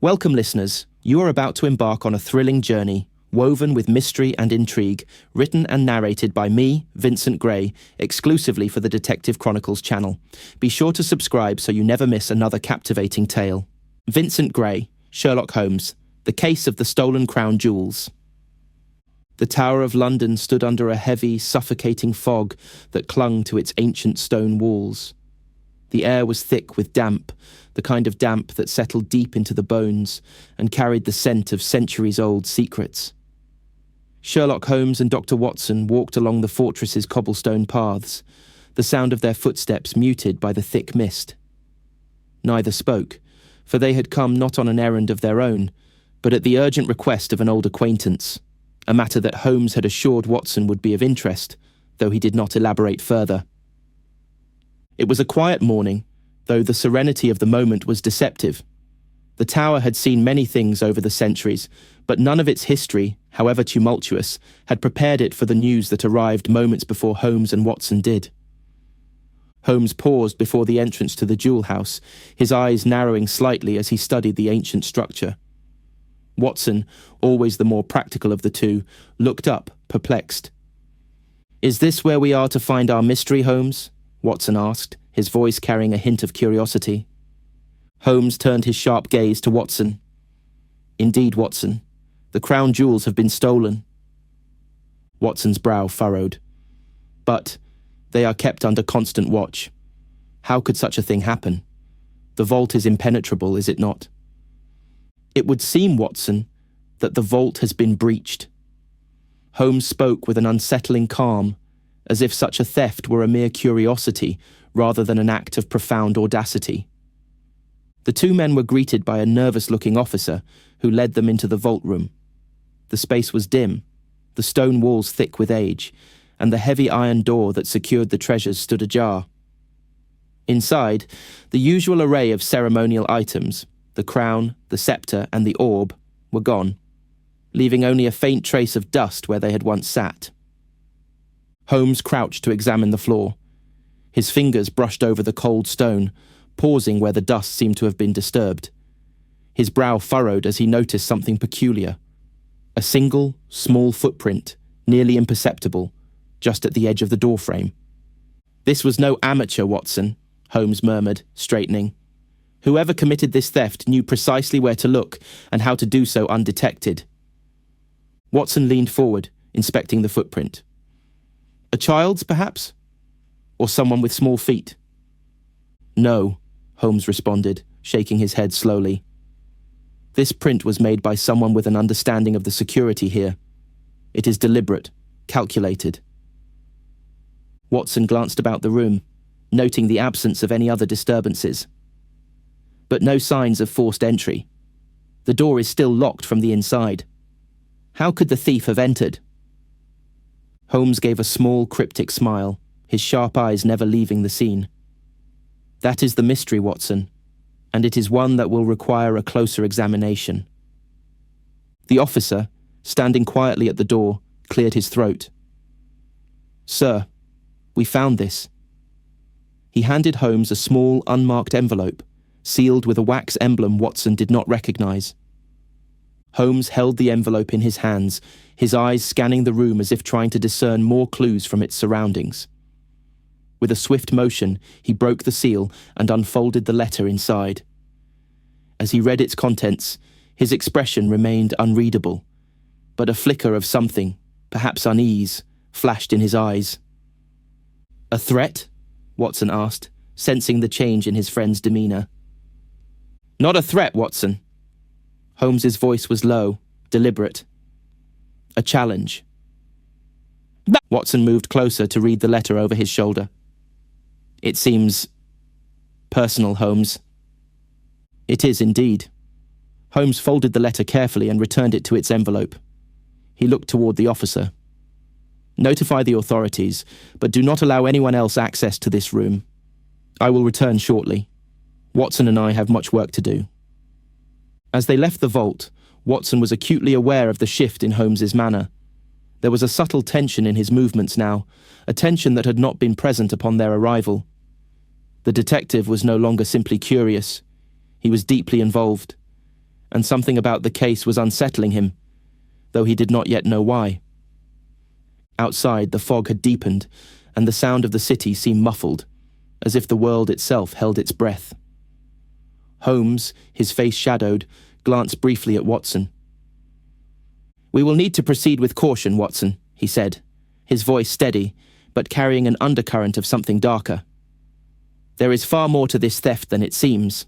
Welcome, listeners. You are about to embark on a thrilling journey, woven with mystery and intrigue, written and narrated by me, Vincent Gray, exclusively for the Detective Chronicles channel. Be sure to subscribe so you never miss another captivating tale. Vincent Gray, Sherlock Holmes, The Case of the Stolen Crown Jewels. The Tower of London stood under a heavy, suffocating fog that clung to its ancient stone walls. The air was thick with damp, the kind of damp that settled deep into the bones and carried the scent of centuries-old secrets. Sherlock Holmes and Dr. Watson walked along the fortress's cobblestone paths, the sound of their footsteps muted by the thick mist. Neither spoke, for they had come not on an errand of their own, but at the urgent request of an old acquaintance, a matter that Holmes had assured Watson would be of interest, though he did not elaborate further. It was a quiet morning, though the serenity of the moment was deceptive. The tower had seen many things over the centuries, but none of its history, however tumultuous, had prepared it for the news that arrived moments before Holmes and Watson did. Holmes paused before the entrance to the jewel house, his eyes narrowing slightly as he studied the ancient structure. Watson, always the more practical of the two, looked up, perplexed. "Is this where we are to find our mystery, Holmes?" Watson asked, his voice carrying a hint of curiosity. Holmes turned his sharp gaze to Watson. "Indeed, Watson. The crown jewels have been stolen." Watson's brow furrowed. "But they are kept under constant watch. How could such a thing happen? The vault is impenetrable, is it not?" "It would seem, Watson, that the vault has been breached." Holmes spoke with an unsettling calm, as if such a theft were a mere curiosity rather than an act of profound audacity. The two men were greeted by a nervous-looking officer who led them into the vault room. The space was dim, the stone walls thick with age, and the heavy iron door that secured the treasures stood ajar. Inside, the usual array of ceremonial items, the crown, the scepter, and the orb, were gone, leaving only a faint trace of dust where they had once sat. Holmes crouched to examine the floor. His fingers brushed over the cold stone, pausing where the dust seemed to have been disturbed. His brow furrowed as he noticed something peculiar. A single, small footprint, nearly imperceptible, just at the edge of the doorframe. "This was no amateur, Watson," Holmes murmured, straightening. "Whoever committed this theft knew precisely where to look and how to do so undetected." Watson leaned forward, inspecting the footprint. "A child's, perhaps? Or someone with small feet?" "No," Holmes responded, shaking his head slowly. "This print was made by someone with an understanding of the security here. It is deliberate, calculated." Watson glanced about the room, noting the absence of any other disturbances. But no signs of forced entry. The door is still locked from the inside. How could the thief have entered? Holmes gave a small, cryptic smile, his sharp eyes never leaving the scene. "That is the mystery, Watson, and it is one that will require a closer examination." The officer, standing quietly at the door, cleared his throat. "Sir, we found this." He handed Holmes a small, unmarked envelope, sealed with a wax emblem Watson did not recognize. Holmes held the envelope in his hands, his eyes scanning the room as if trying to discern more clues from its surroundings. With a swift motion, he broke the seal and unfolded the letter inside. As he read its contents, his expression remained unreadable, but a flicker of something, perhaps unease, flashed in his eyes. "A threat?" Watson asked, sensing the change in his friend's demeanor. "Not a threat, Watson." Holmes's voice was low, deliberate. "A challenge." Watson moved closer to read the letter over his shoulder. "It seems personal, Holmes." "It is indeed." Holmes folded the letter carefully and returned it to its envelope. He looked toward the officer. "Notify the authorities, but do not allow anyone else access to this room. I will return shortly. Watson and I have much work to do." As they left the vault, Watson was acutely aware of the shift in Holmes's manner. There was a subtle tension in his movements now, a tension that had not been present upon their arrival. The detective was no longer simply curious. He was deeply involved. and something about the case was unsettling him, though he did not yet know why. Outside, the fog had deepened, and the sound of the city seemed muffled, as if the world itself held its breath. Holmes, his face shadowed, glanced briefly at Watson. "We will need to proceed with caution, Watson," he said, his voice steady, but carrying an undercurrent of something darker. "There is far more to this theft than it seems."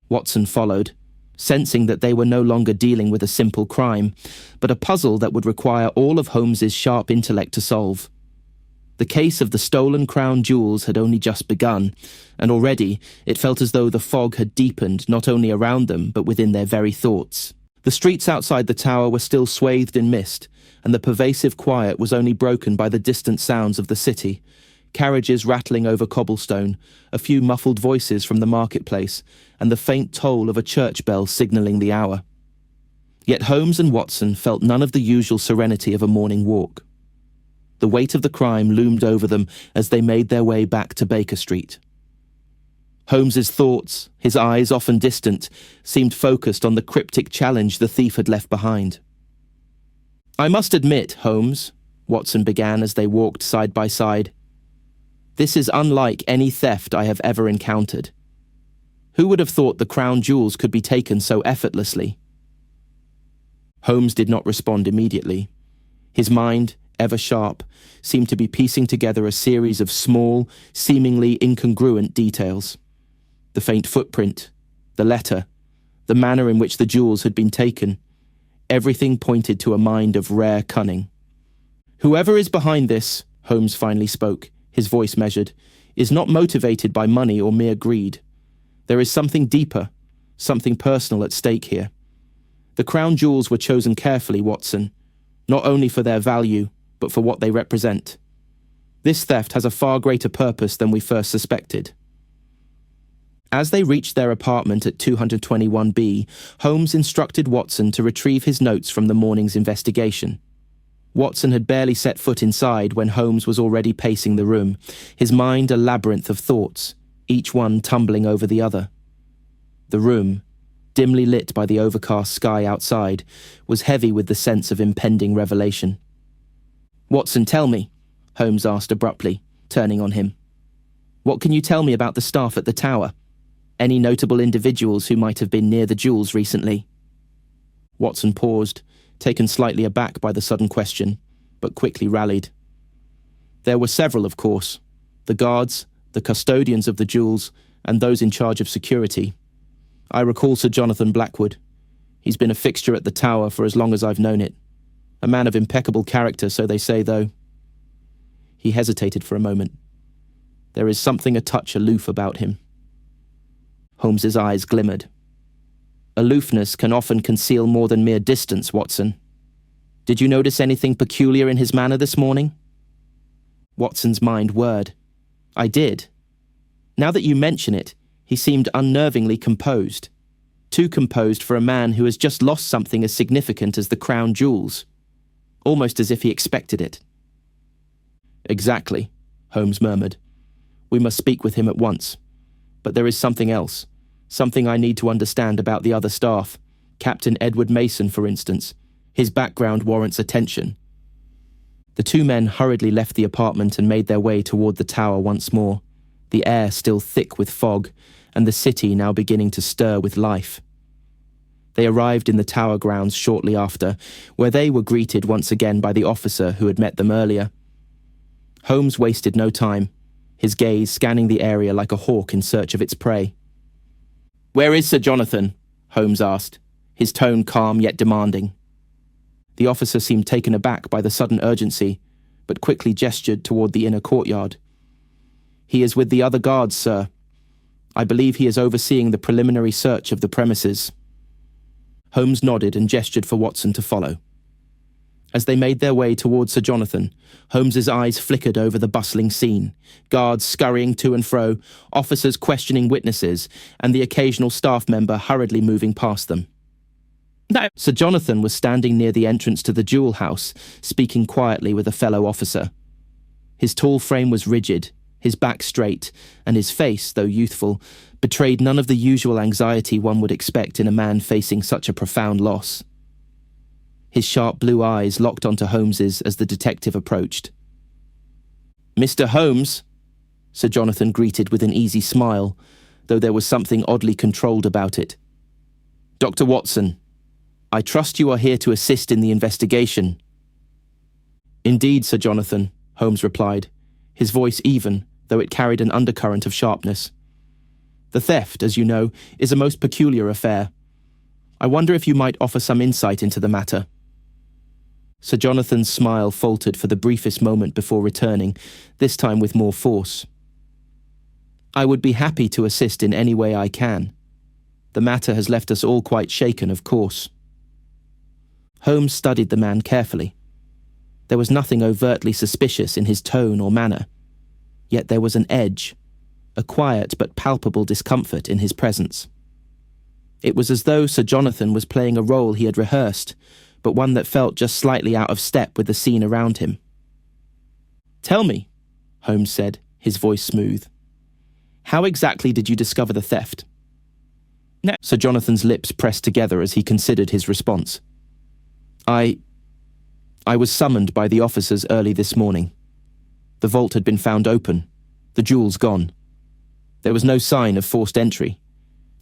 Watson followed, sensing that they were no longer dealing with a simple crime, but a puzzle that would require all of Holmes's sharp intellect to solve. The case of the stolen crown jewels had only just begun, and already it felt as though the fog had deepened not only around them but within their very thoughts. The streets outside the tower were still swathed in mist, and the pervasive quiet was only broken by the distant sounds of the city, carriages rattling over cobblestone, a few muffled voices from the marketplace, and the faint toll of a church bell signalling the hour. Yet Holmes and Watson felt none of the usual serenity of a morning walk. The weight of the crime loomed over them as they made their way back to Baker Street. Holmes's thoughts, his eyes often distant, seemed focused on the cryptic challenge the thief had left behind. "I must admit, Holmes," Watson began as they walked side by side, "this is unlike any theft I have ever encountered. Who would have thought the crown jewels could be taken so effortlessly?" Holmes did not respond immediately. His mind, ever sharp, seemed to be piecing together a series of small, seemingly incongruent details. The faint footprint, the letter, the manner in which the jewels had been taken, everything pointed to a mind of rare cunning. "Whoever is behind this," Holmes finally spoke, his voice measured, "is not motivated by money or mere greed. There is something deeper, something personal at stake here. The crown jewels were chosen carefully, Watson, not only for their value, but for what they represent. This theft has a far greater purpose than we first suspected." As they reached their apartment at 221B, Holmes instructed Watson to retrieve his notes from the morning's investigation. Watson had barely set foot inside when Holmes was already pacing the room, his mind a labyrinth of thoughts, each one tumbling over the other. The room, dimly lit by the overcast sky outside, was heavy with the sense of impending revelation. "Watson, tell me," Holmes asked abruptly, turning on him. "What can you tell me about the staff at the tower? Any notable individuals who might have been near the jewels recently?" Watson paused, taken slightly aback by the sudden question, but quickly rallied. "There were several, of course. The guards, the custodians of the jewels, and those in charge of security. I recall Sir Jonathan Blackwood. He's been a fixture at the tower for as long as I've known it. A man of impeccable character, so they say, though." He hesitated for a moment. There is something a touch aloof about him. Holmes's eyes glimmered. "Aloofness can often conceal more than mere distance, Watson. Did you notice anything peculiar in his manner this morning?" Watson's mind whirred. "I did. Now that you mention it, he seemed unnervingly composed. Too composed for a man who has just lost something as significant as the crown jewels. Almost as if he expected it." "Exactly," Holmes murmured. "We must speak with him at once. But there is something else, something I need to understand about the other staff. Captain Edward Mason, for instance. His background warrants attention." The two men hurriedly left the apartment and made their way toward the tower once more, the air still thick with fog, and the city now beginning to stir with life. They arrived in the tower grounds shortly after, where they were greeted once again by the officer who had met them earlier. Holmes wasted no time, his gaze scanning the area like a hawk in search of its prey. "Where is Sir Jonathan?" Holmes asked, his tone calm yet demanding. The officer seemed taken aback by the sudden urgency, but quickly gestured toward the inner courtyard. "He is with the other guards, sir. I believe he is overseeing the preliminary search of the premises." Holmes nodded and gestured for Watson to follow. As they made their way towards Sir Jonathan, Holmes's eyes flickered over the bustling scene, guards scurrying to and fro, officers questioning witnesses, and the occasional staff member hurriedly moving past them. "No." Sir Jonathan was standing near the entrance to the jewel house, speaking quietly with a fellow officer. His tall frame was rigid, his back straight, and his face, though youthful, betrayed none of the usual anxiety one would expect in a man facing such a profound loss. His sharp blue eyes locked onto Holmes's as the detective approached. "Mr. Holmes," Sir Jonathan greeted with an easy smile, though there was something oddly controlled about it. "Dr. Watson, I trust you are here to assist in the investigation." "Indeed, Sir Jonathan," Holmes replied, his voice even, though it carried an undercurrent of sharpness. "The theft, as you know, is a most peculiar affair. I wonder if you might offer some insight into the matter." Sir Jonathan's smile faltered for the briefest moment before returning, this time with more force. "I would be happy to assist in any way I can. The matter has left us all quite shaken, of course." Holmes studied the man carefully. There was nothing overtly suspicious in his tone or manner, yet there was an edge, a quiet but palpable discomfort in his presence. It was as though Sir Jonathan was playing a role he had rehearsed, but one that felt just slightly out of step with the scene around him. "Tell me," Holmes said, his voice smooth, "how exactly did you discover the theft?" Sir Jonathan's lips pressed together as he considered his response. I was summoned by the officers early this morning. The vault had been found open, the jewels gone. There was no sign of forced entry,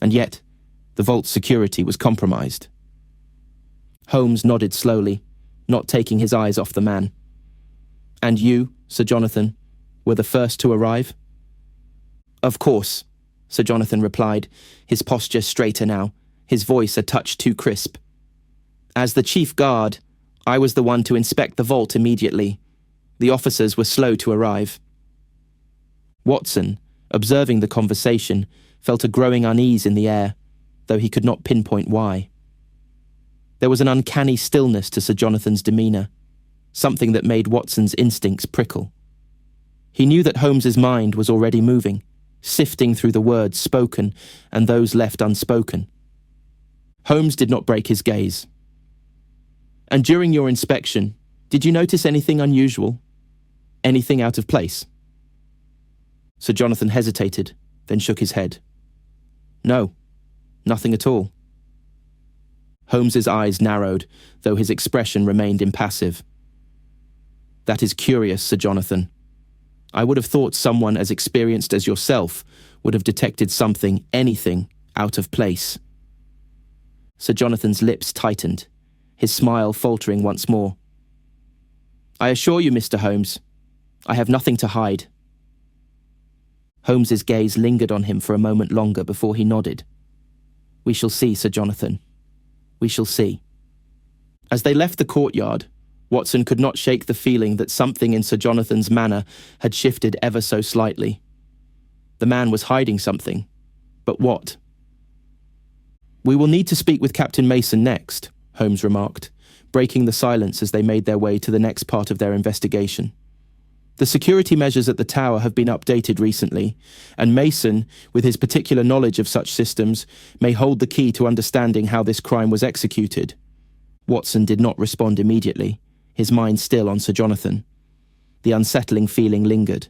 and yet the vault's security was compromised." Holmes nodded slowly, not taking his eyes off the man. "And you, Sir Jonathan, were the first to arrive?" "Of course," Sir Jonathan replied, his posture straighter now, his voice a touch too crisp. "As the chief guard, I was the one to inspect the vault immediately. The officers were slow to arrive." Watson, observing the conversation, felt a growing unease in the air, though he could not pinpoint why. There was an uncanny stillness to Sir Jonathan's demeanour, something that made Watson's instincts prickle. He knew that Holmes's mind was already moving, sifting through the words spoken and those left unspoken. Holmes did not break his gaze. "And during your inspection, did you notice anything unusual? Anything out of place?" Sir Jonathan hesitated, then shook his head. "No, nothing at all." Holmes's eyes narrowed, though his expression remained impassive. "That is curious, Sir Jonathan. I would have thought someone as experienced as yourself would have detected something, anything, out of place." Sir Jonathan's lips tightened, his smile faltering once more. "I assure you, Mr. Holmes, I have nothing to hide." Holmes's gaze lingered on him for a moment longer before he nodded. "We shall see, Sir Jonathan. We shall see." As they left the courtyard, Watson could not shake the feeling that something in Sir Jonathan's manner had shifted ever so slightly. The man was hiding something, but what? "We will need to speak with Captain Mason next," Holmes remarked, breaking the silence as they made their way to the next part of their investigation. "The security measures at the tower have been updated recently, and Mason, with his particular knowledge of such systems, may hold the key to understanding how this crime was executed." Watson did not respond immediately, his mind still on Sir Jonathan. The unsettling feeling lingered,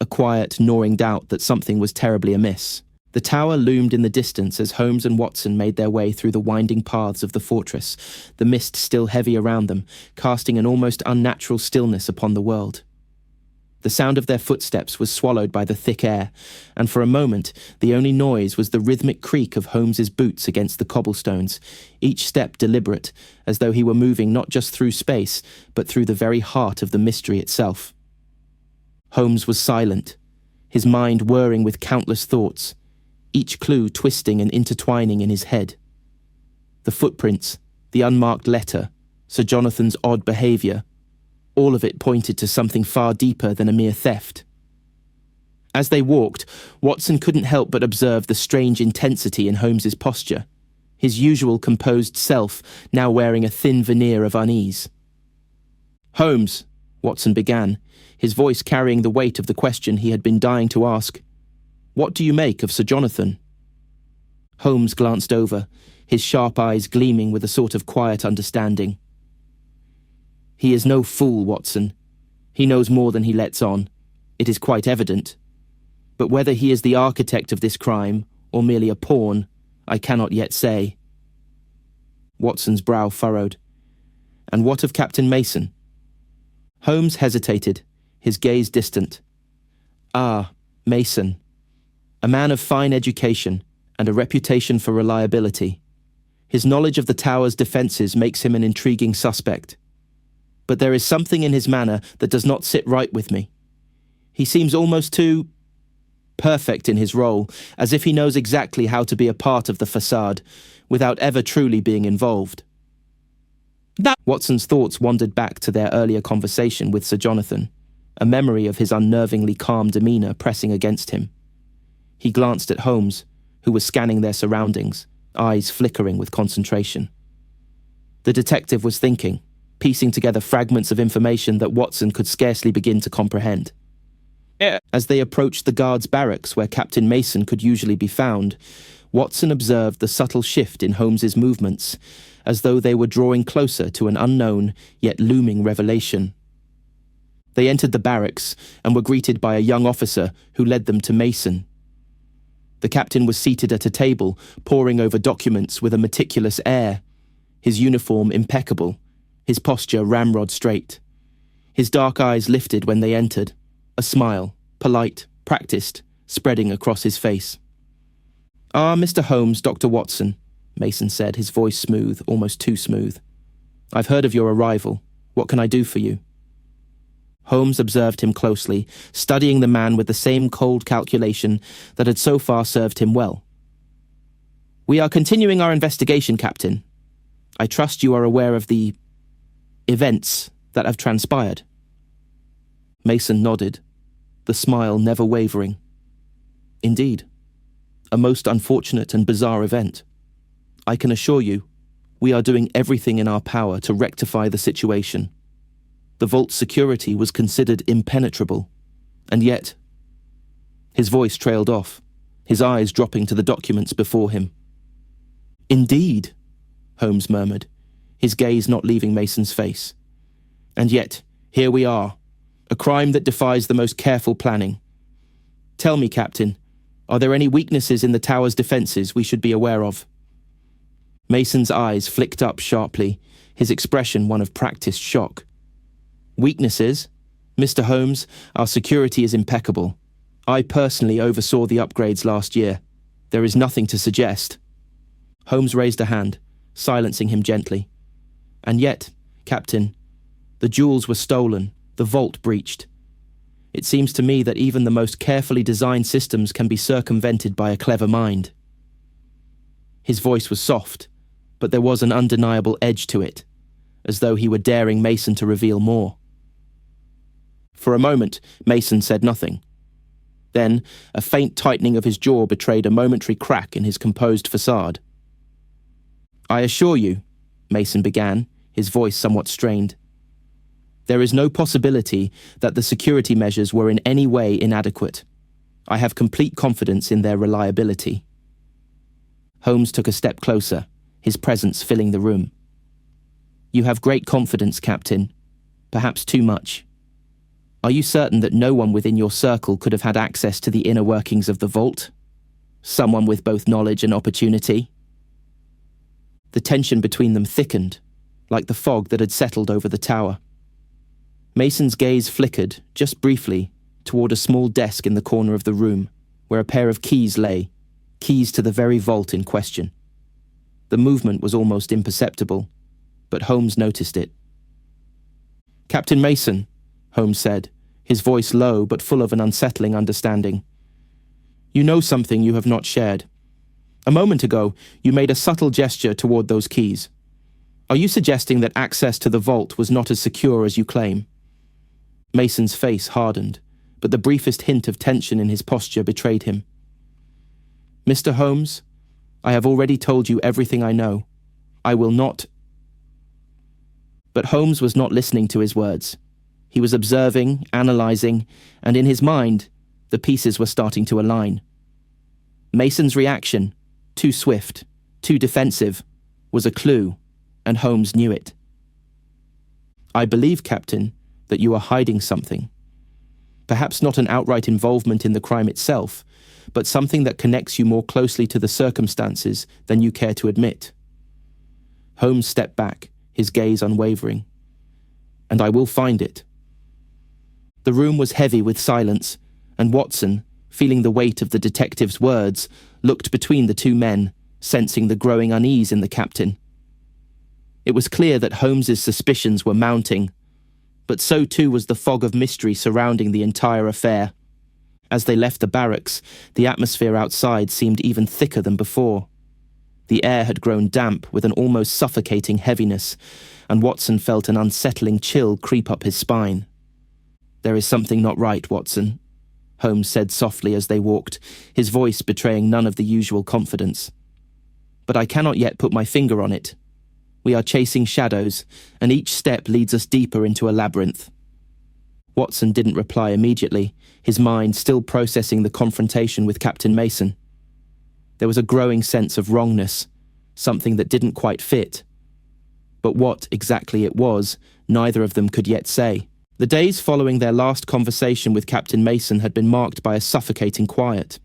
a quiet, gnawing doubt that something was terribly amiss. The tower loomed in the distance as Holmes and Watson made their way through the winding paths of the fortress, the mist still heavy around them, casting an almost unnatural stillness upon the world. The sound of their footsteps was swallowed by the thick air, and for a moment the only noise was the rhythmic creak of Holmes's boots against the cobblestones, each step deliberate, as though he were moving not just through space, but through the very heart of the mystery itself. Holmes was silent, his mind whirring with countless thoughts, each clue twisting and intertwining in his head. The footprints, the unmarked letter, Sir Jonathan's odd behaviour, all of it pointed to something far deeper than a mere theft. As they walked, Watson couldn't help but observe the strange intensity in Holmes's posture, his usual composed self now wearing a thin veneer of unease. "Holmes," Watson began, his voice carrying the weight of the question he had been dying to ask, "what do you make of Sir Jonathan?" Holmes glanced over, his sharp eyes gleaming with a sort of quiet understanding. "He is no fool, Watson. He knows more than he lets on. it is quite evident. But whether he is the architect of this crime, or merely a pawn, I cannot yet say. Watson's brow furrowed. And what of Captain Mason? Holmes hesitated, his gaze distant. Ah, Mason. A man of fine education and a reputation for reliability. His knowledge of the tower's defences makes him an intriguing suspect. But there is something in his manner that does not sit right with me. He seems almost too perfect in his role, as if he knows exactly how to be a part of the facade, without ever truly being involved. Watson's thoughts wandered back to their earlier conversation with Sir Jonathan, a memory of his unnervingly calm demeanour pressing against him. He glanced at Holmes, who was scanning their surroundings, eyes flickering with concentration. The detective was thinking, piecing together fragments of information that Watson could scarcely begin to comprehend. As they approached the guards' barracks where Captain Mason could usually be found, Watson observed the subtle shift in Holmes's movements, as though they were drawing closer to an unknown yet looming revelation. They entered the barracks and were greeted by a young officer who led them to Mason. The captain was seated at a table, poring over documents with a meticulous air, his uniform impeccable, his posture ramrod straight. His dark eyes lifted when they entered, a smile, polite, practiced, spreading across his face. "Ah, Mr. Holmes, Dr. Watson," Mason said, his voice smooth, almost too smooth. "I've heard of your arrival. What can I do for you?" Holmes observed him closely, studying the man with the same cold calculation that had so far served him well. "We are continuing our investigation, Captain. I trust you are aware of the events that have transpired." Mason nodded, the smile never wavering. "Indeed. A most unfortunate and bizarre event. I can assure you, we are doing everything in our power to rectify the situation. The vault's security was considered impenetrable, and yet..." His voice trailed off, his eyes dropping to the documents before him. "Indeed," Holmes murmured, his gaze not leaving Mason's face. "And yet, here we are, a crime that defies the most careful planning. Tell me, Captain, are there any weaknesses in the tower's defences we should be aware of?" Mason's eyes flicked up sharply, his expression one of practiced shock. "Weaknesses? Mr. Holmes, our security is impeccable. I personally oversaw the upgrades last year. There is nothing to suggest." Holmes raised a hand, silencing him gently. "And yet, Captain, the jewels were stolen, the vault breached. It seems to me that even the most carefully designed systems can be circumvented by a clever mind." His voice was soft, but there was an undeniable edge to it, as though he were daring Mason to reveal more. For a moment, Mason said nothing. Then, a faint tightening of his jaw betrayed a momentary crack in his composed facade. "I assure you," Mason began, his voice somewhat strained, "there is no possibility that the security measures were in any way inadequate. I have complete confidence in their reliability." Holmes took a step closer, his presence filling the room. "You have great confidence, Captain. Perhaps too much. Are you certain that no one within your circle could have had access to the inner workings of the vault? Someone with both knowledge and opportunity?" The tension between them thickened, like the fog that had settled over the tower. Mason's gaze flickered, just briefly, toward a small desk in the corner of the room, where a pair of keys lay, keys to the very vault in question. The movement was almost imperceptible, but Holmes noticed it. "Captain Mason," Holmes said, his voice low but full of an unsettling understanding. "You know something you have not shared. A moment ago, you made a subtle gesture toward those keys. Are you suggesting that access to the vault was not as secure as you claim?" Mason's face hardened, but the briefest hint of tension in his posture betrayed him. "Mr. Holmes, I have already told you everything I know. I will not..." But Holmes was not listening to his words. He was observing, analysing, and in his mind, the pieces were starting to align. Mason's reaction, too swift, too defensive, was a clue, and Holmes knew it. "I believe, Captain, that you are hiding something. Perhaps not an outright involvement in the crime itself, but something that connects you more closely to the circumstances than you care to admit. Holmes stepped back, his gaze unwavering. And I will find it. The room was heavy with silence, and Watson, feeling the weight of the detective's words, looked between the two men, sensing the growing unease in the captain. It was clear that Holmes's suspicions were mounting, but so too was the fog of mystery surrounding the entire affair. As they left the barracks, the atmosphere outside seemed even thicker than before. The air had grown damp with an almost suffocating heaviness, and Watson felt an unsettling chill creep up his spine. "There is something not right, Watson," Holmes said softly as they walked, his voice betraying none of the usual confidence. "But I cannot yet put my finger on it. We are chasing shadows, and each step leads us deeper into a labyrinth." Watson didn't reply immediately, his mind still processing the confrontation with Captain Mason. There was a growing sense of wrongness, something that didn't quite fit. But what exactly it was, neither of them could yet say. The days following their last conversation with Captain Mason had been marked by a suffocating quiet.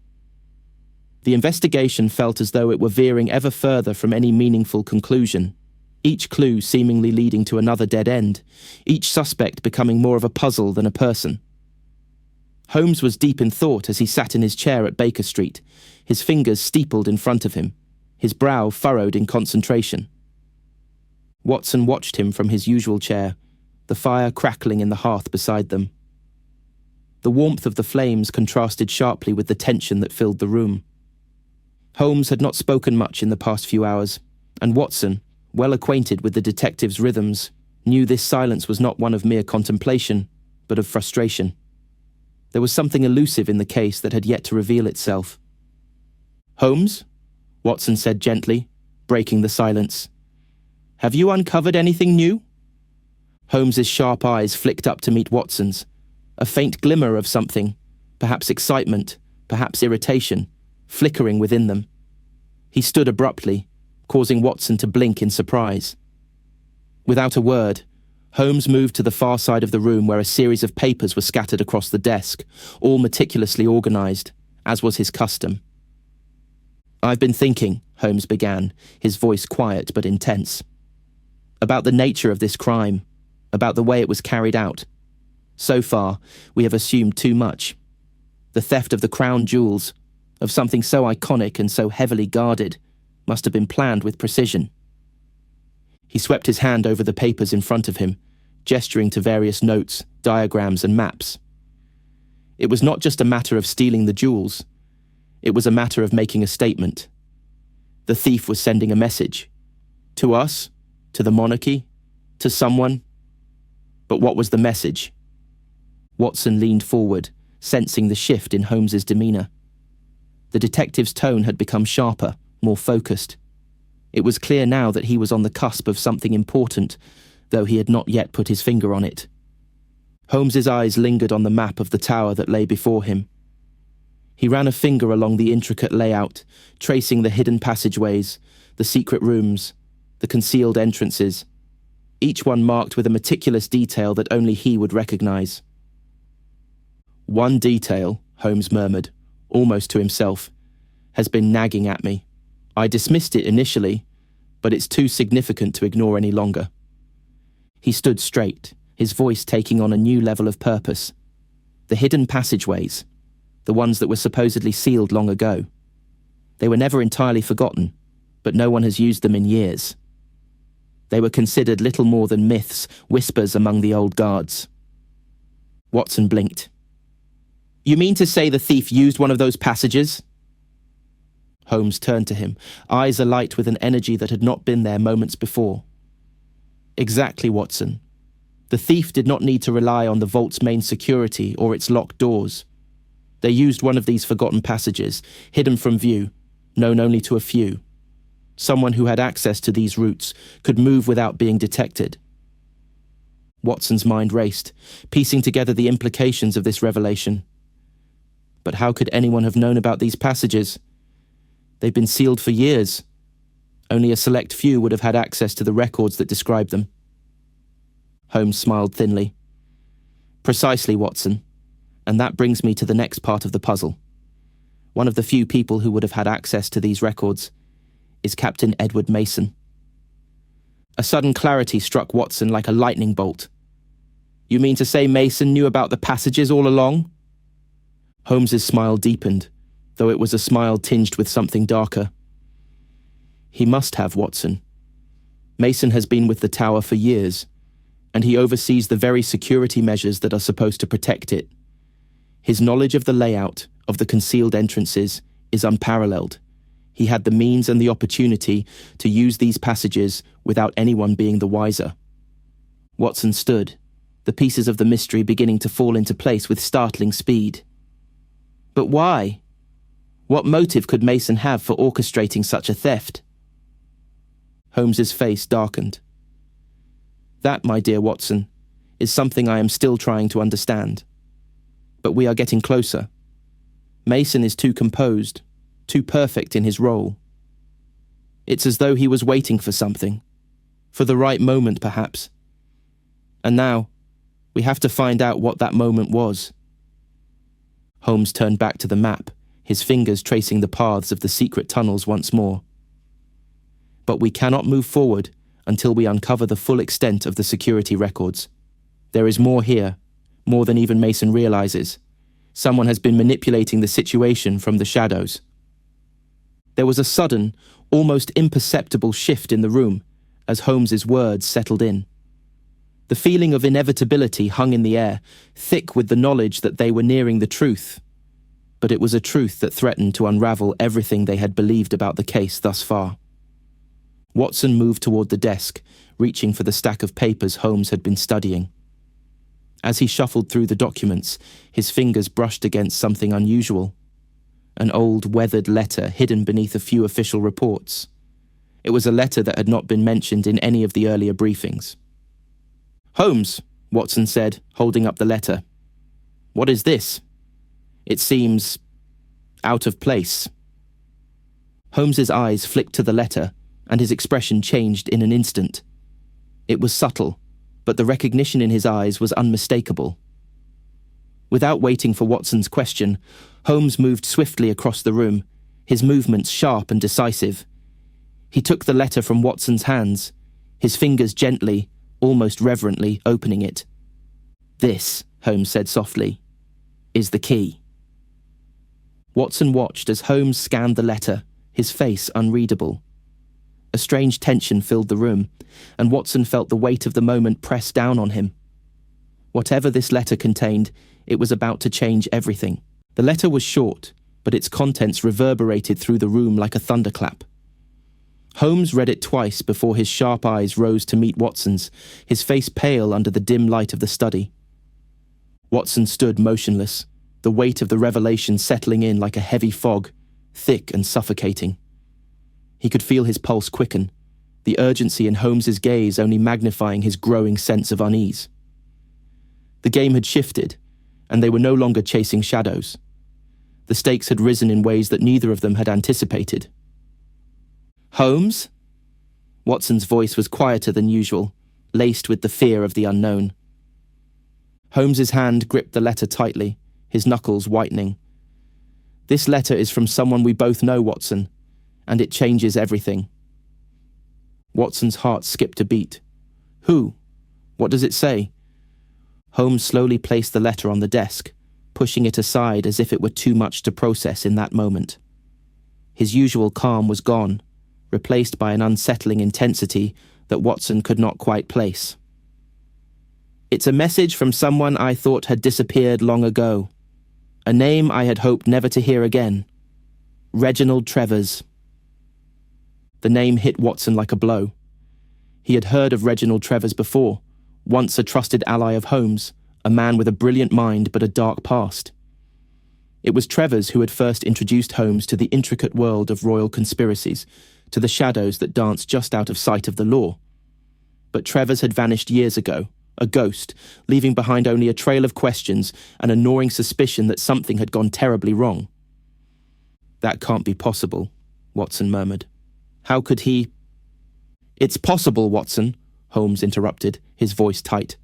The investigation felt as though it were veering ever further from any meaningful conclusion, each clue seemingly leading to another dead end, each suspect becoming more of a puzzle than a person. Holmes was deep in thought as he sat in his chair at Baker Street, his fingers steepled in front of him, his brow furrowed in concentration. Watson watched him from his usual chair, the fire crackling in the hearth beside them. The warmth of the flames contrasted sharply with the tension that filled the room. Holmes had not spoken much in the past few hours, and Watson, well acquainted with the detective's rhythms, knew this silence was not one of mere contemplation, but of frustration. There was something elusive in the case that had yet to reveal itself. "Holmes?" Watson said gently, breaking the silence. "Have you uncovered anything new?" Holmes's sharp eyes flicked up to meet Watson's, a faint glimmer of something, perhaps excitement, perhaps irritation, flickering within them. He stood abruptly, causing Watson to blink in surprise. Without a word, Holmes moved to the far side of the room where a series of papers were scattered across the desk, all meticulously organized, as was his custom. "I've been thinking," Holmes began, his voice quiet but intense, "about the nature of this crime, about the way it was carried out. So far, we have assumed too much. The theft of the crown jewels, of something so iconic and so heavily guarded, must have been planned with precision." He swept his hand over the papers in front of him, gesturing to various notes, diagrams, and maps. It was not just a matter of stealing the jewels. It was a matter of making a statement. The thief was sending a message. To us, to the monarchy, to someone. But what was the message? Watson leaned forward, sensing the shift in Holmes's demeanor. The detective's tone had become sharper, more focused. It was clear now that he was on the cusp of something important, though he had not yet put his finger on it. Holmes's eyes lingered on the map of the tower that lay before him. He ran a finger along the intricate layout, tracing the hidden passageways, the secret rooms, the concealed entrances, each one marked with a meticulous detail that only he would recognize. "One detail," Holmes murmured, almost to himself, "has been nagging at me. I dismissed it initially, but it's too significant to ignore any longer." He stood straight, his voice taking on a new level of purpose. The hidden passageways, the ones that were supposedly sealed long ago. They were never entirely forgotten, but no one has used them in years. They were considered little more than myths, whispers among the old guards. Watson blinked. "You mean to say the thief used one of those passages?" Holmes turned to him, eyes alight with an energy that had not been there moments before. "Exactly, Watson. The thief did not need to rely on the vault's main security or its locked doors. They used one of these forgotten passages, hidden from view, known only to a few. Someone who had access to these routes could move without being detected." Watson's mind raced, piecing together the implications of this revelation. But how could anyone have known about these passages? They've been sealed for years. Only a select few would have had access to the records that describe them. Holmes smiled thinly. "Precisely, Watson. And that brings me to the next part of the puzzle. One of the few people who would have had access to these records is Captain Edward Mason. A sudden clarity struck Watson like a lightning bolt. You mean to say Mason knew about the passages all along? Holmes's smile deepened, though it was a smile tinged with something darker. He must have, Watson. Mason has been with the tower for years, and he oversees the very security measures that are supposed to protect it. His knowledge of the layout of the concealed entrances is unparalleled. He had the means and the opportunity to use these passages without anyone being the wiser. Watson stood, the pieces of the mystery beginning to fall into place with startling speed. But why? What motive could Mason have for orchestrating such a theft? Holmes's face darkened. That, my dear Watson, is something I am still trying to understand. But we are getting closer. Mason is too composed, too perfect in his role. It's as though he was waiting for something, for the right moment perhaps. And now, we have to find out what that moment was. Holmes turned back to the map, his fingers tracing the paths of the secret tunnels once more. But we cannot move forward until we uncover the full extent of the security records. There is more here, more than even Mason realizes. Someone has been manipulating the situation from the shadows. There was a sudden, almost imperceptible shift in the room as Holmes's words settled in. The feeling of inevitability hung in the air, thick with the knowledge that they were nearing the truth. But it was a truth that threatened to unravel everything they had believed about the case thus far. Watson moved toward the desk, reaching for the stack of papers Holmes had been studying. As he shuffled through the documents, his fingers brushed against something unusual. An old, weathered letter hidden beneath a few official reports. It was a letter that had not been mentioned in any of the earlier briefings. "Holmes," Watson said, holding up the letter. "What is this? It seems out of place." Holmes's eyes flicked to the letter, and his expression changed in an instant. It was subtle, but the recognition in his eyes was unmistakable. Without waiting for Watson's question, Holmes moved swiftly across the room, his movements sharp and decisive. He took the letter from Watson's hands, his fingers gently, almost reverently, opening it. "This," Holmes said softly, "is the key." Watson watched as Holmes scanned the letter, his face unreadable. A strange tension filled the room, and Watson felt the weight of the moment press down on him. Whatever this letter contained, it was about to change everything. The letter was short, but its contents reverberated through the room like a thunderclap. Holmes read it twice before his sharp eyes rose to meet Watson's, his face pale under the dim light of the study. Watson stood motionless, the weight of the revelation settling in like a heavy fog, thick and suffocating. He could feel his pulse quicken, the urgency in Holmes's gaze only magnifying his growing sense of unease. The game had shifted, and they were no longer chasing shadows. The stakes had risen in ways that neither of them had anticipated. "Holmes?" Watson's voice was quieter than usual, laced with the fear of the unknown. Holmes's hand gripped the letter tightly, his knuckles whitening. "This letter is from someone we both know, Watson, and it changes everything." Watson's heart skipped a beat. "Who? What does it say?" Holmes slowly placed the letter on the desk, pushing it aside as if it were too much to process in that moment. His usual calm was gone, replaced by an unsettling intensity that Watson could not quite place. "It's a message from someone I thought had disappeared long ago. A name I had hoped never to hear again. Reginald Trevors." The name hit Watson like a blow. He had heard of Reginald Trevors before, once a trusted ally of Holmes, a man with a brilliant mind but a dark past. It was Trevors who had first introduced Holmes to the intricate world of royal conspiracies, to the shadows that danced just out of sight of the law. But Trevors had vanished years ago, a ghost, leaving behind only a trail of questions and a gnawing suspicion that something had gone terribly wrong. "That can't be possible," Watson murmured. "How could he—" "It's possible, Watson," Holmes interrupted, his voice tight.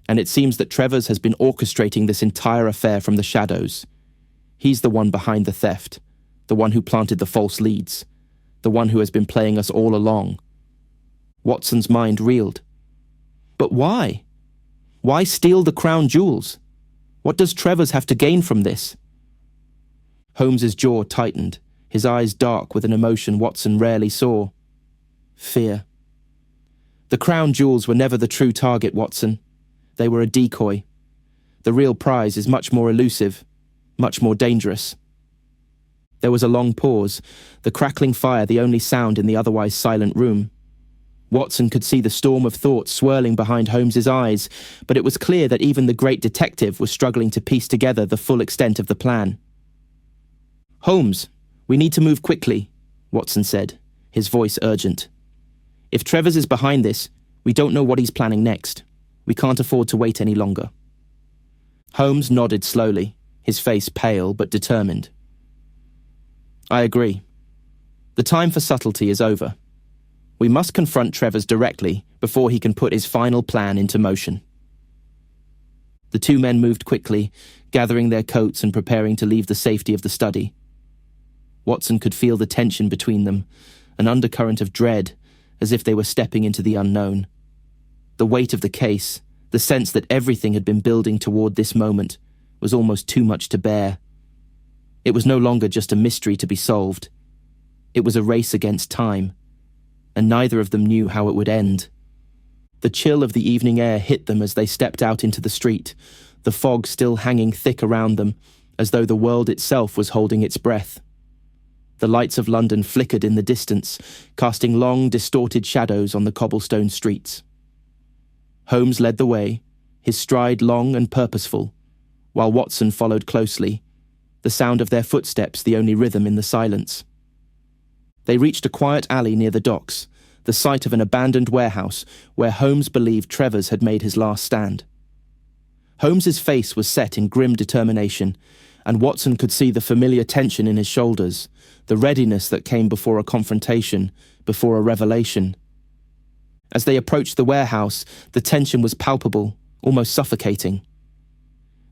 and it seems that Trevors has been orchestrating this entire affair from the shadows. He's the one behind the theft, the one who planted the false leads, the one who has been playing us all along. Watson's mind reeled. But why? Why steal the crown jewels? What does Trevors have to gain from this? Holmes's jaw tightened, his eyes dark with an emotion Watson rarely saw. Fear. The crown jewels were never the true target, Watson. They were a decoy. The real prize is much more elusive, much more dangerous. There was a long pause, the crackling fire the only sound in the otherwise silent room. Watson could see the storm of thought swirling behind Holmes's eyes, but it was clear that even the great detective was struggling to piece together the full extent of the plan. "Holmes, we need to move quickly," Watson said, his voice urgent. "If Trevors is behind this, we don't know what he's planning next. We can't afford to wait any longer." Holmes nodded slowly, his face pale but determined. "I agree. The time for subtlety is over. We must confront Trevors directly before he can put his final plan into motion." The two men moved quickly, gathering their coats and preparing to leave the safety of the study. Watson could feel the tension between them, an undercurrent of dread, as if they were stepping into the unknown. The weight of the case, the sense that everything had been building toward this moment, was almost too much to bear. It was no longer just a mystery to be solved. It was a race against time, and neither of them knew how it would end. The chill of the evening air hit them as they stepped out into the street, the fog still hanging thick around them, as though the world itself was holding its breath. The lights of London flickered in the distance, casting long, distorted shadows on the cobblestone streets. Holmes led the way, his stride long and purposeful, while Watson followed closely, the sound of their footsteps the only rhythm in the silence. They reached a quiet alley near the docks, the site of an abandoned warehouse where Holmes believed Trevors had made his last stand. Holmes's face was set in grim determination, and Watson could see the familiar tension in his shoulders, the readiness that came before a confrontation, before a revelation. As they approached the warehouse, the tension was palpable, almost suffocating.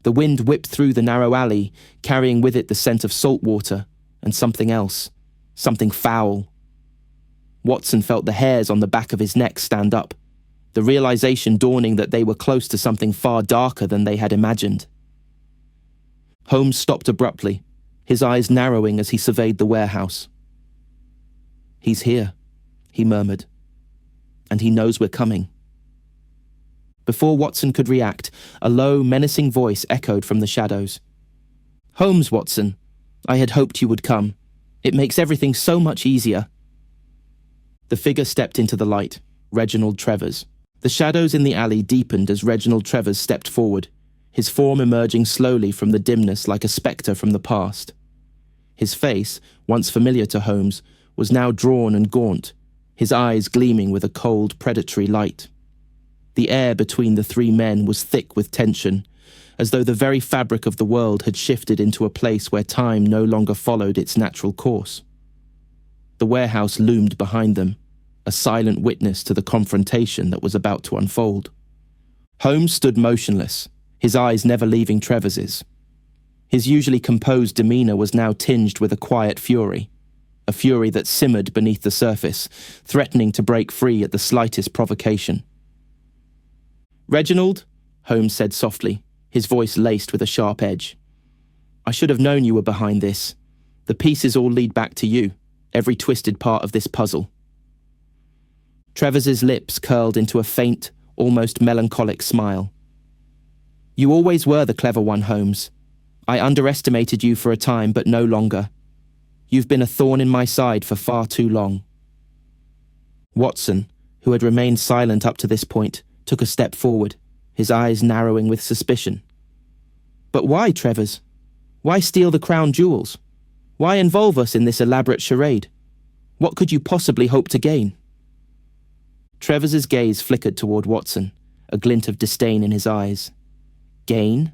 The wind whipped through the narrow alley, carrying with it the scent of salt water and something else, something foul. Watson felt the hairs on the back of his neck stand up, the realization dawning that they were close to something far darker than they had imagined. Holmes stopped abruptly, his eyes narrowing as he surveyed the warehouse. "He's here," he murmured, "and he knows we're coming." Before Watson could react, a low, menacing voice echoed from the shadows. "Holmes, Watson, I had hoped you would come. It makes everything so much easier." The figure stepped into the light, Reginald Trevors. The shadows in the alley deepened as Reginald Trevors stepped forward, his form emerging slowly from the dimness like a spectre from the past. His face, once familiar to Holmes, was now drawn and gaunt, his eyes gleaming with a cold, predatory light. The air between the three men was thick with tension, as though the very fabric of the world had shifted into a place where time no longer followed its natural course. The warehouse loomed behind them, a silent witness to the confrontation that was about to unfold. Holmes stood motionless, his eyes never leaving Trevors's. His usually composed demeanour was now tinged with a quiet fury, a fury that simmered beneath the surface, threatening to break free at the slightest provocation. "Reginald," Holmes said softly, his voice laced with a sharp edge. "I should have known you were behind this. The pieces all lead back to you, every twisted part of this puzzle." Trevors's lips curled into a faint, almost melancholic smile. "You always were the clever one, Holmes. I underestimated you for a time, but no longer. You've been a thorn in my side for far too long." Watson, who had remained silent up to this point, took a step forward, his eyes narrowing with suspicion. "But why, Trevors? Why steal the crown jewels? Why involve us in this elaborate charade? What could you possibly hope to gain?" Trevors's gaze flickered toward Watson, a glint of disdain in his eyes. "Gain?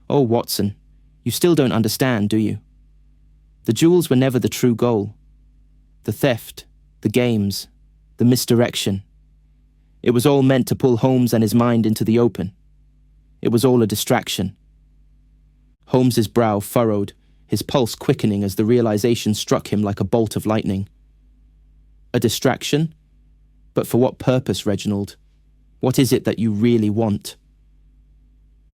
Oh, Watson, you still don't understand, do you? The jewels were never the true goal. The theft, the games, the misdirection. It was all meant to pull Holmes and his mind into the open, It was all a distraction. Holmes's brow furrowed, his pulse quickening as the realization struck him like a bolt of lightning. A distraction? But for what purpose, Reginald? What is it that you really want?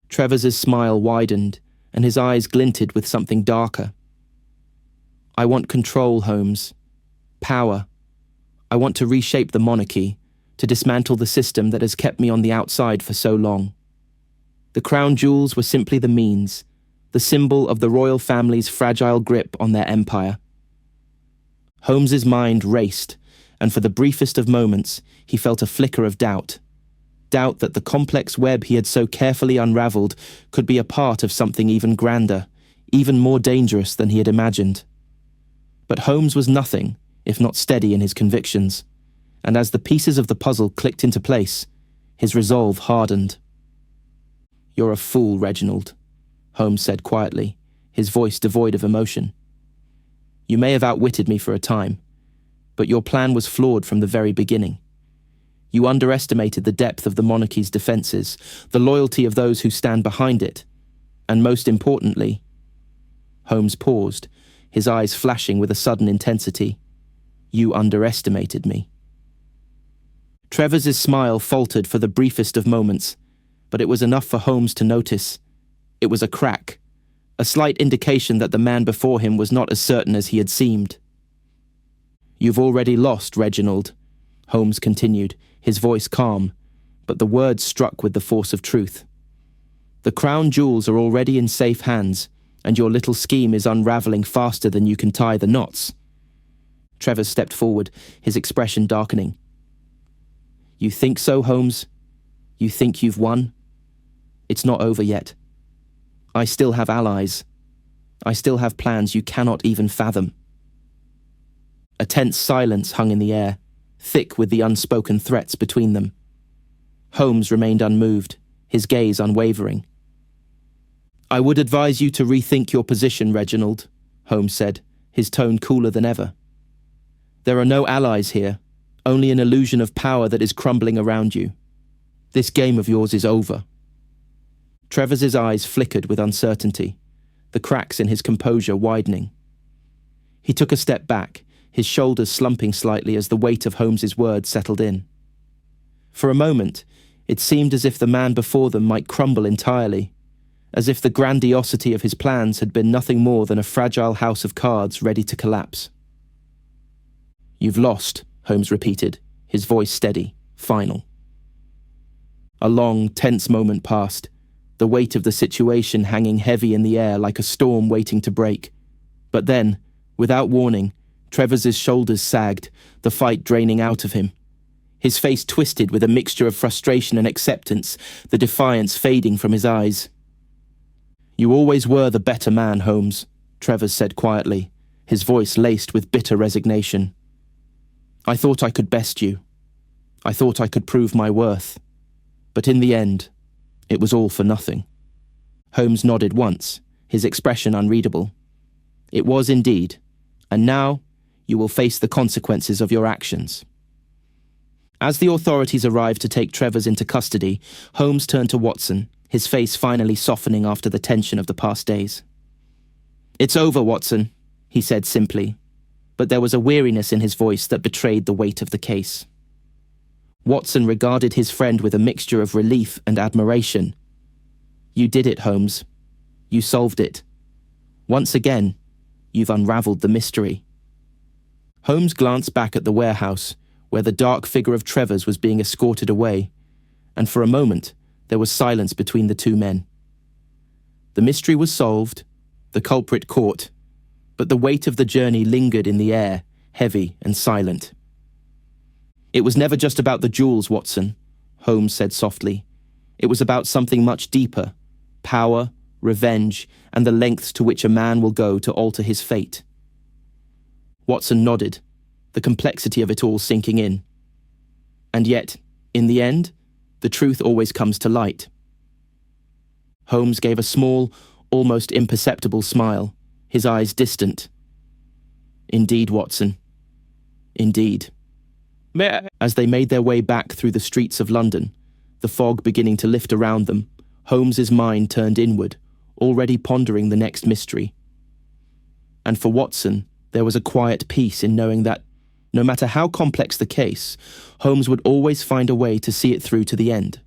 Trevors's smile widened, and his eyes glinted with something darker. I want control, Holmes. Power. I want to reshape the monarchy, to dismantle the system that has kept me on the outside for so long. The crown jewels were simply the means, the symbol of the royal family's fragile grip on their empire. Holmes's mind raced, and for the briefest of moments, he felt a flicker of doubt. Doubt that the complex web he had so carefully unraveled could be a part of something even grander, even more dangerous than he had imagined. But Holmes was nothing, if not steady in his convictions, and as the pieces of the puzzle clicked into place, his resolve hardened. You're a fool, Reginald, Holmes said quietly, his voice devoid of emotion. You may have outwitted me for a time, but your plan was flawed from the very beginning. You underestimated the depth of the monarchy's defences, the loyalty of those who stand behind it, and most importantly— Holmes paused, his eyes flashing with a sudden intensity. You underestimated me. Trevors's smile faltered for the briefest of moments, but it was enough for Holmes to notice. It was a crack, a slight indication that the man before him was not as certain as he had seemed. You've already lost, Reginald, Holmes continued, his voice calm, but the words struck with the force of truth. The crown jewels are already in safe hands, and your little scheme is unravelling faster than you can tie the knots. Trevors stepped forward, his expression darkening. You think so, Holmes? You think you've won? It's not over yet. I still have allies. I still have plans you cannot even fathom. A tense silence hung in the air, thick with the unspoken threats between them. Holmes remained unmoved, his gaze unwavering. I would advise you to rethink your position, Reginald, Holmes said, his tone cooler than ever. There are no allies here, only an illusion of power that is crumbling around you. This game of yours is over. Trevors's eyes flickered with uncertainty, the cracks in his composure widening. He took a step back, his shoulders slumping slightly as the weight of Holmes's words settled in. For a moment, it seemed as if the man before them might crumble entirely, as if the grandiosity of his plans had been nothing more than a fragile house of cards ready to collapse. You've lost, Holmes repeated, his voice steady, final. A long, tense moment passed, the weight of the situation hanging heavy in the air like a storm waiting to break. But then, without warning, Trevors's shoulders sagged, the fight draining out of him. His face twisted with a mixture of frustration and acceptance, the defiance fading from his eyes. You always were the better man, Holmes, Trevors said quietly, his voice laced with bitter resignation. I thought I could best you. I thought I could prove my worth. But in the end, it was all for nothing. Holmes nodded once, his expression unreadable. It was indeed, and now you will face the consequences of your actions. As the authorities arrived to take Trevors into custody, Holmes turned to Watson, his face finally softening after the tension of the past days. It's over, Watson, he said simply, but there was a weariness in his voice that betrayed the weight of the case. Watson regarded his friend with a mixture of relief and admiration. You did it, Holmes. You solved it. Once again, you've unravelled the mystery. Holmes glanced back at the warehouse, where the dark figure of Trevors was being escorted away, and for a moment there was silence between the two men. The mystery was solved, the culprit caught, but the weight of the journey lingered in the air, heavy and silent. It was never just about the jewels, Watson, Holmes said softly. It was about something much deeper, power, revenge, and the lengths to which a man will go to alter his fate. Watson nodded, the complexity of it all sinking in. And yet, in the end, the truth always comes to light. Holmes gave a small, almost imperceptible smile, his eyes distant. Indeed, Watson. Indeed. As they made their way back through the streets of London, the fog beginning to lift around them, Holmes's mind turned inward, already pondering the next mystery. And for Watson, there was a quiet peace in knowing that, no matter how complex the case, Holmes would always find a way to see it through to the end.